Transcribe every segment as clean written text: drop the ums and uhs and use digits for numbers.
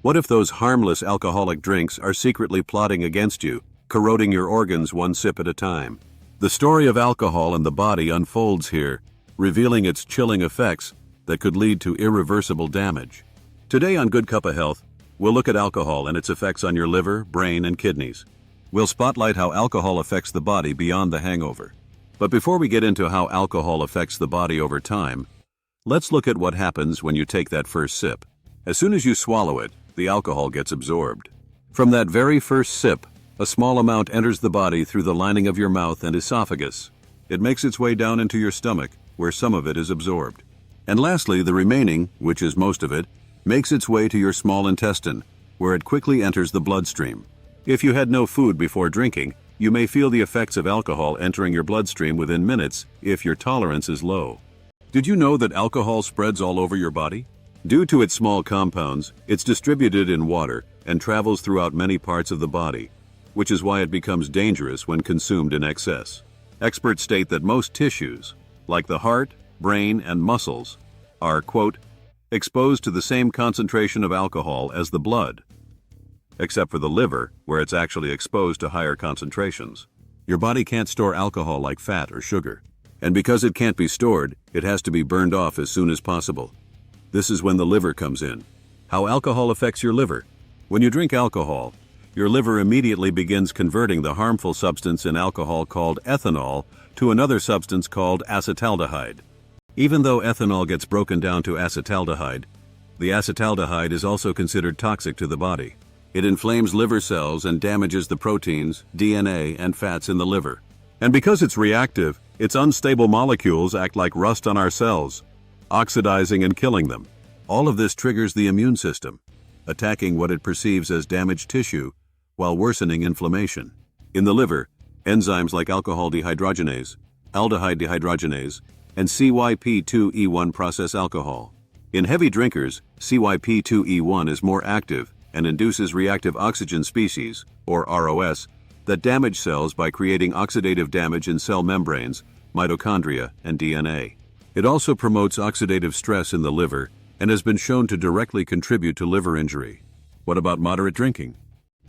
What if those harmless alcoholic drinks are secretly plotting against you, corroding your organs one sip at a time? The story of alcohol and the body unfolds here, revealing its chilling effects that could lead to irreversible damage. Today on Good Cup of Health, we'll look at alcohol and its effects on your liver, brain, and kidneys. We'll spotlight how alcohol affects the body beyond the hangover. But before we get into how alcohol affects the body over time, let's look at what happens when you take that first sip. As soon as you swallow it, the alcohol gets absorbed. From that very first sip, a small amount enters the body through the lining of your mouth and esophagus. It makes its way down into your stomach, where some of it is absorbed. And lastly, the remaining, which is most of it, makes its way to your small intestine, where it quickly enters the bloodstream. If you had no food before drinking, you may feel the effects of alcohol entering your bloodstream within minutes if your tolerance is low. Did you know that alcohol spreads all over your body? Due to its small compounds, it's distributed in water and travels throughout many parts of the body, which is why it becomes dangerous when consumed in excess. Experts state that most tissues, like the heart, brain, and muscles, are, quote, exposed to the same concentration of alcohol as the blood, except for the liver, where it's actually exposed to higher concentrations. Your body can't store alcohol like fat or sugar, and because it can't be stored, it has to be burned off as soon as possible. This is when the liver comes in. How alcohol affects your liver. When you drink alcohol, your liver immediately begins converting the harmful substance in alcohol called ethanol to another substance called acetaldehyde. Even though ethanol gets broken down to acetaldehyde, the acetaldehyde is also considered toxic to the body. It inflames liver cells and damages the proteins, DNA, and fats in the liver. And because it's reactive, its unstable molecules act like rust on our cells, oxidizing and killing them. All of this triggers the immune system, attacking what it perceives as damaged tissue while worsening inflammation. In the liver, enzymes like alcohol dehydrogenase, aldehyde dehydrogenase, and CYP2E1 process alcohol. In heavy drinkers, CYP2E1 is more active and induces reactive oxygen species, or ROS, that damage cells by creating oxidative damage in cell membranes, mitochondria, and DNA. It also promotes oxidative stress in the liver and has been shown to directly contribute to liver injury. What about moderate drinking?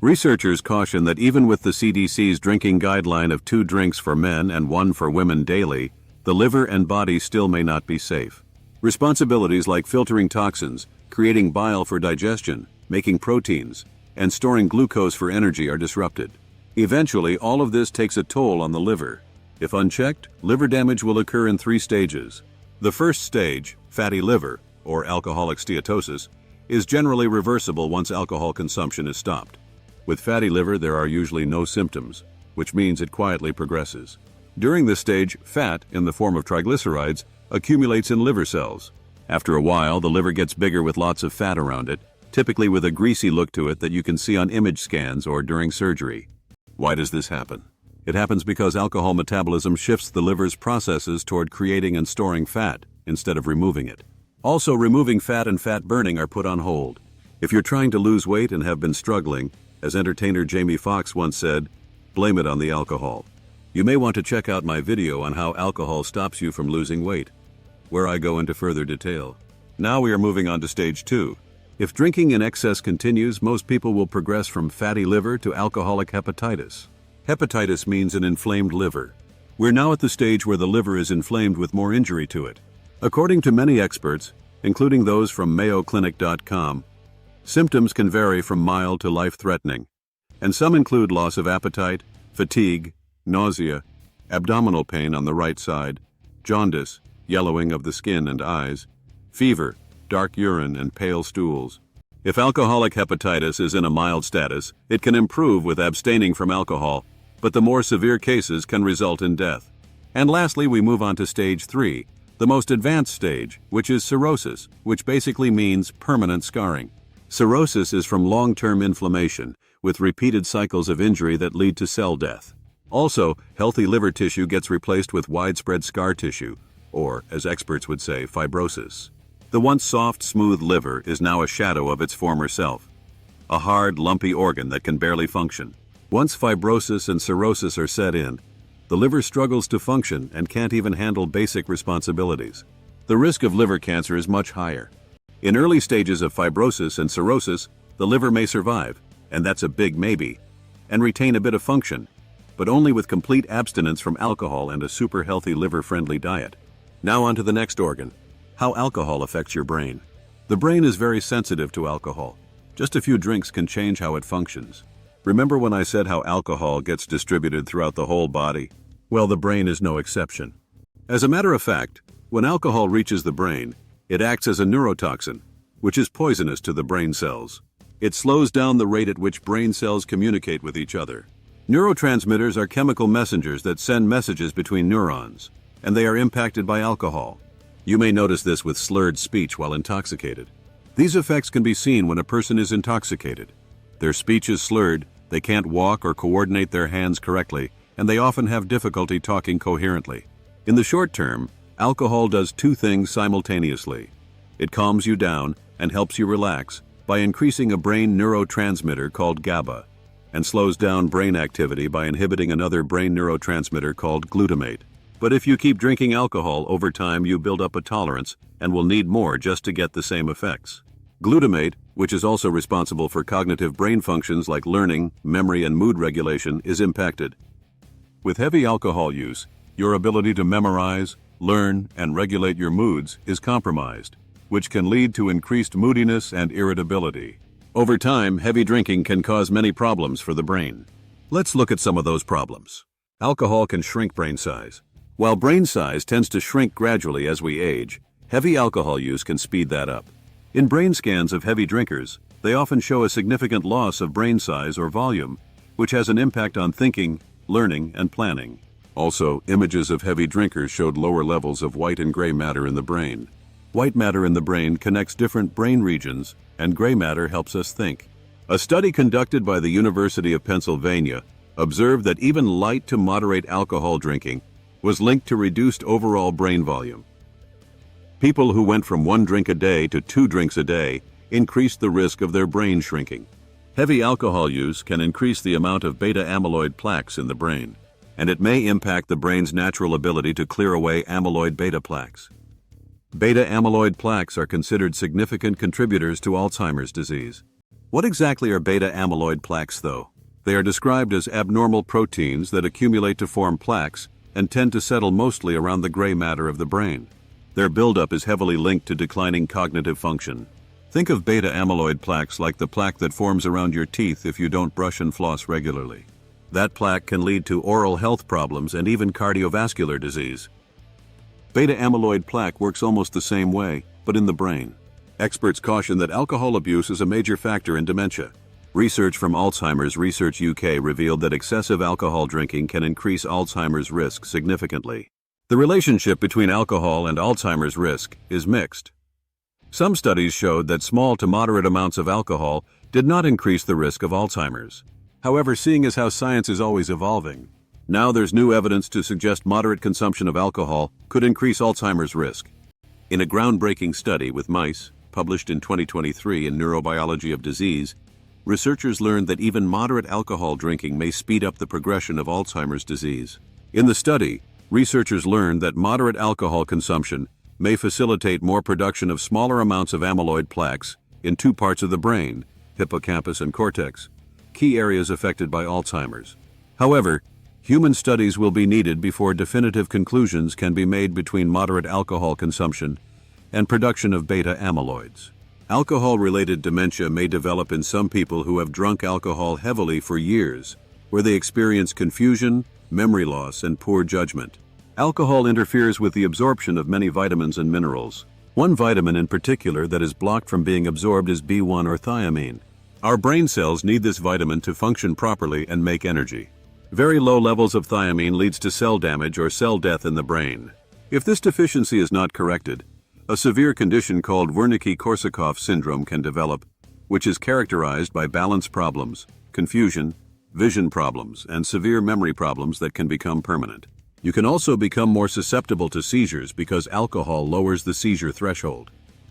Researchers caution that even with the CDC's drinking guideline of 2 drinks for men and 1 for women daily, the liver and body still may not be safe. Responsibilities like filtering toxins, creating bile for digestion, making proteins, and storing glucose for energy are disrupted. Eventually, all of this takes a toll on the liver. If unchecked, liver damage will occur in 3 stages. The first stage, fatty liver, or alcoholic steatosis, is generally reversible once alcohol consumption is stopped. With fatty liver, there are usually no symptoms, which means it quietly progresses. During this stage, fat, in the form of triglycerides, accumulates in liver cells. After a while, the liver gets bigger with lots of fat around it, typically with a greasy look to it that you can see on image scans or during surgery. Why does this happen? It happens because alcohol metabolism shifts the liver's processes toward creating and storing fat instead of removing it. Also, removing fat and fat burning are put on hold. If you're trying to lose weight and have been struggling, as entertainer Jamie Foxx once said, blame it on the alcohol. You may want to check out my video on how alcohol stops you from losing weight, where I go into further detail. Now we are moving on to stage 2. If drinking in excess continues, most people will progress from fatty liver to alcoholic hepatitis. Hepatitis means an inflamed liver. We're now at the stage where the liver is inflamed with more injury to it. According to many experts, including those from MayoClinic.com, symptoms can vary from mild to life-threatening, and some include loss of appetite, fatigue, nausea, abdominal pain on the right side, jaundice, yellowing of the skin and eyes, fever, dark urine, and pale stools. If alcoholic hepatitis is in a mild status, it can improve with abstaining from alcohol, but the more severe cases can result in death. And lastly, we move on to stage 3, the most advanced stage, which is cirrhosis, which basically means permanent scarring. Cirrhosis is from long-term inflammation, with repeated cycles of injury that lead to cell death. Also, healthy liver tissue gets replaced with widespread scar tissue, or, as experts would say, fibrosis. The once soft, smooth liver is now a shadow of its former self, a hard, lumpy organ that can barely function. Once fibrosis and cirrhosis are set in, the liver struggles to function and can't even handle basic responsibilities. The risk of liver cancer is much higher. In early stages of fibrosis and cirrhosis, The liver may survive, and that's a big maybe, and retain a bit of function, but only with complete abstinence from alcohol and a super healthy liver-friendly diet. Now on to the next organ. How alcohol affects your brain. The brain is very sensitive to alcohol. Just a few drinks can change how it functions. Remember when I said how alcohol gets distributed throughout the whole body? Well, the brain is no exception. As a matter of fact, when alcohol reaches the brain, it acts as a neurotoxin, which is poisonous to the brain cells. It slows down the rate at which brain cells communicate with each other. Neurotransmitters are chemical messengers that send messages between neurons, and they are impacted by alcohol. You may notice this with slurred speech while intoxicated. These effects can be seen when a person is intoxicated. Their speech is slurred, they can't walk or coordinate their hands correctly, and they often have difficulty talking coherently. In the short term, alcohol does two things simultaneously. It calms you down and helps you relax by increasing a brain neurotransmitter called GABA, and slows down brain activity by inhibiting another brain neurotransmitter called glutamate. But if you keep drinking alcohol, over time you build up a tolerance and will need more just to get the same effects. Glutamate, which is also responsible for cognitive brain functions like learning, memory, and mood regulation, is impacted. With heavy alcohol use, your ability to memorize, learn, and regulate your moods is compromised, which can lead to increased moodiness and irritability. Over time, heavy drinking can cause many problems for the brain. Let's look at some of those problems. Alcohol can shrink brain size. While brain size tends to shrink gradually as we age, heavy alcohol use can speed that up. In brain scans of heavy drinkers, they often show a significant loss of brain size or volume, which has an impact on thinking, learning, and planning. Also, images of heavy drinkers showed lower levels of white and gray matter in the brain. White matter in the brain connects different brain regions, and gray matter helps us think. A study conducted by the University of Pennsylvania observed that even light to moderate alcohol drinking was linked to reduced overall brain volume. People who went from 1 drink a day to 2 drinks a day increased the risk of their brain shrinking. Heavy alcohol use can increase the amount of beta-amyloid plaques in the brain, and it may impact the brain's natural ability to clear away amyloid beta plaques. Beta-amyloid plaques are considered significant contributors to Alzheimer's disease. What exactly are beta-amyloid plaques, though? They are described as abnormal proteins that accumulate to form plaques and tend to settle mostly around the gray matter of the brain. Their buildup is heavily linked to declining cognitive function. Think of beta-amyloid plaques like the plaque that forms around your teeth if you don't brush and floss regularly. That plaque can lead to oral health problems and even cardiovascular disease. Beta-amyloid plaque works almost the same way, but in the brain. Experts caution that alcohol abuse is a major factor in dementia. Research from Alzheimer's Research UK revealed that excessive alcohol drinking can increase Alzheimer's risk significantly. The relationship between alcohol and Alzheimer's risk is mixed. Some studies showed that small to moderate amounts of alcohol did not increase the risk of Alzheimer's. However, seeing as how science is always evolving, now there's new evidence to suggest moderate consumption of alcohol could increase Alzheimer's risk. In a groundbreaking study with mice, published in 2023 in Neurobiology of Disease, researchers learned that even moderate alcohol drinking may speed up the progression of Alzheimer's disease. In the study, researchers learned that moderate alcohol consumption may facilitate more production of smaller amounts of amyloid plaques in 2 parts of the brain, hippocampus and cortex, key areas affected by Alzheimer's. However, human studies will be needed before definitive conclusions can be made between moderate alcohol consumption and production of beta amyloids. Alcohol-related dementia may develop in some people who have drunk alcohol heavily for years, where they experience confusion, memory loss, and poor judgment. Alcohol interferes with the absorption of many vitamins and minerals. One vitamin in particular that is blocked from being absorbed is B1 or thiamine. Our brain cells need this vitamin to function properly and make energy. Very low levels of thiamine leads to cell damage or cell death in the brain. If this deficiency is not corrected, a severe condition called Wernicke-Korsakoff syndrome can develop, which is characterized by balance problems, confusion, vision problems, and severe memory problems that can become permanent. You can also become more susceptible to seizures because alcohol lowers the seizure threshold.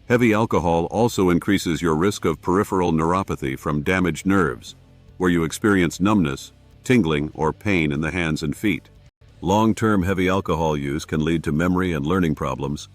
Heavy alcohol also increases your risk of peripheral neuropathy from damaged nerves, where you experience numbness, tingling, or pain in the hands and feet. Long-term heavy alcohol use can lead to memory and learning problems,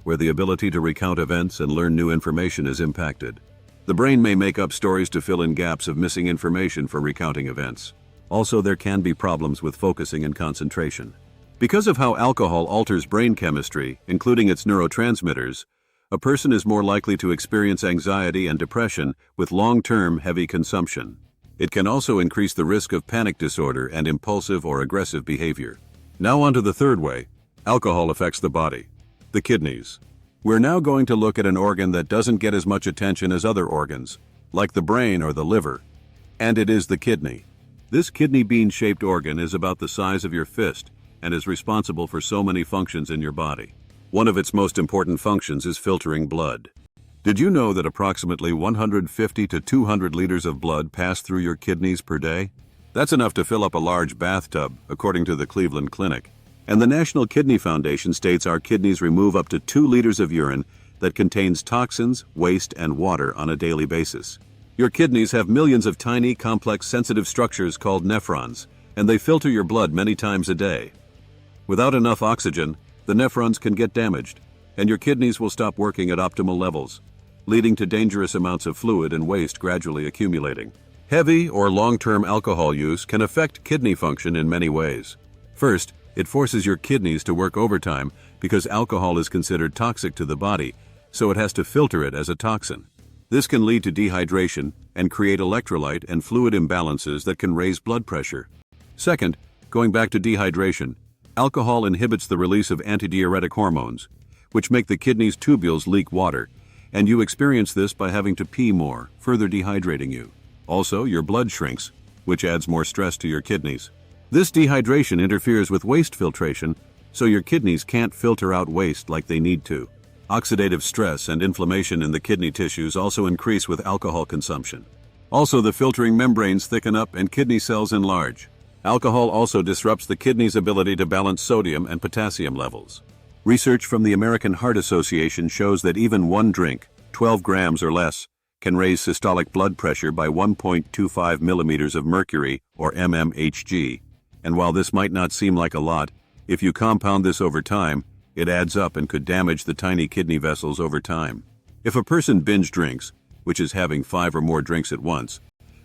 where the ability to recount events and learn new information is impacted. The brain may make up stories to fill in gaps of missing information for recounting events. Also, there can be problems with focusing and concentration. Because of how alcohol alters brain chemistry, including its neurotransmitters, a person is more likely to experience anxiety and depression with long-term heavy consumption. It can also increase the risk of panic disorder and impulsive or aggressive behavior. Now on to the third way. Alcohol affects the body. The kidneys. We're now going to look at an organ that doesn't get as much attention as other organs, like the brain or the liver, and it is the kidney. This kidney bean-shaped organ is about the size of your fist and is responsible for so many functions in your body. One of its most important functions is filtering blood. Did you know that approximately 150 to 200 liters of blood pass through your kidneys per day? That's enough to fill up a large bathtub, according to the Cleveland Clinic. And the National Kidney Foundation states our kidneys remove up to 2 liters of urine that contains toxins, waste, and water on a daily basis. Your kidneys have millions of tiny, complex, sensitive structures called nephrons, and they filter your blood many times a day. Without enough oxygen, the nephrons can get damaged, and your kidneys will stop working at optimal levels, leading to dangerous amounts of fluid and waste gradually accumulating. Heavy or long-term alcohol use can affect kidney function in many ways. First, it forces your kidneys to work overtime because alcohol is considered toxic to the body, so it has to filter it as a toxin. This can lead to dehydration and create electrolyte and fluid imbalances that can raise blood pressure. Second, going back to dehydration, alcohol inhibits the release of antidiuretic hormones, which make the kidney's tubules leak water, and you experience this by having to pee more, further dehydrating you. Also, your blood shrinks, which adds more stress to your kidneys. This dehydration interferes with waste filtration, so your kidneys can't filter out waste like they need to. Oxidative stress and inflammation in the kidney tissues also increase with alcohol consumption. Also, the filtering membranes thicken up and kidney cells enlarge. Alcohol also disrupts the kidney's ability to balance sodium and potassium levels. Research from the American Heart Association shows that even one drink, 12 grams or less, can raise systolic blood pressure by 1.25 millimeters of mercury, or mmHg. And while this might not seem like a lot, if you compound this over time, it adds up and could damage the tiny kidney vessels over time. If a person binge drinks, which is having 5 or more drinks at once,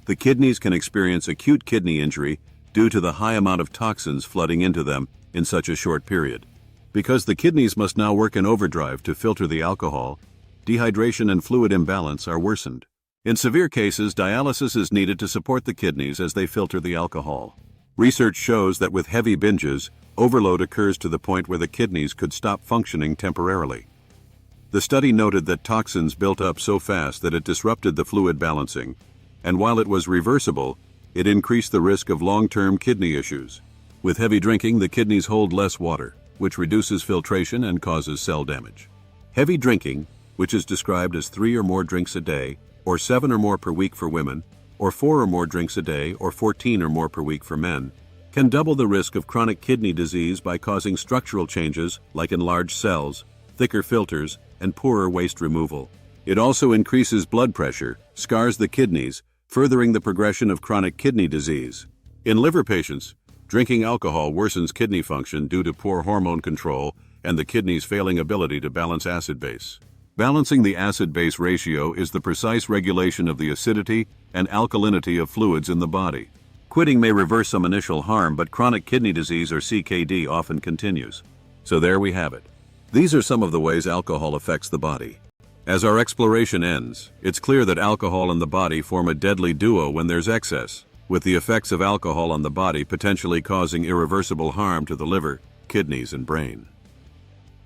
the kidneys can experience acute kidney injury due to the high amount of toxins flooding into them in such a short period. Because the kidneys must now work in overdrive to filter the alcohol, dehydration and fluid imbalance are worsened. In severe cases, dialysis is needed to support the kidneys as they filter the alcohol. Research shows that with heavy binges, overload occurs to the point where the kidneys could stop functioning temporarily. The study noted that toxins built up so fast that it disrupted the fluid balancing, and while it was reversible, it increased the risk of long-term kidney issues. With heavy drinking, the kidneys hold less water, which reduces filtration and causes cell damage. Heavy drinking, which is described as 3 or more drinks a day, or 7 or more per week for women, or 4 or more drinks a day, or 14 or more per week for men, can double the risk of chronic kidney disease by causing structural changes like enlarged cells, thicker filters, and poorer waste removal. It also increases blood pressure, scars the kidneys, furthering the progression of chronic kidney disease. In liver patients, drinking alcohol worsens kidney function due to poor hormone control and the kidney's failing ability to balance acid-base. Balancing the acid-base ratio is the precise regulation of the acidity and alkalinity of fluids in the body. Quitting may reverse some initial harm, but chronic kidney disease or CKD often continues. So there we have it. These are some of the ways alcohol affects the body. As our exploration ends, it's clear that alcohol and the body form a deadly duo when there's excess, with the effects of alcohol on the body potentially causing irreversible harm to the liver, kidneys, and brain.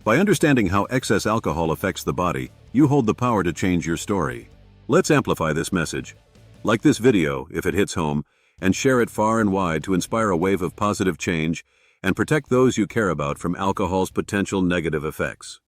By understanding how excess alcohol affects the body, you hold the power to change your story. Let's amplify this message. Like this video, if it hits home, and share it far and wide to inspire a wave of positive change and protect those you care about from alcohol's potential negative effects.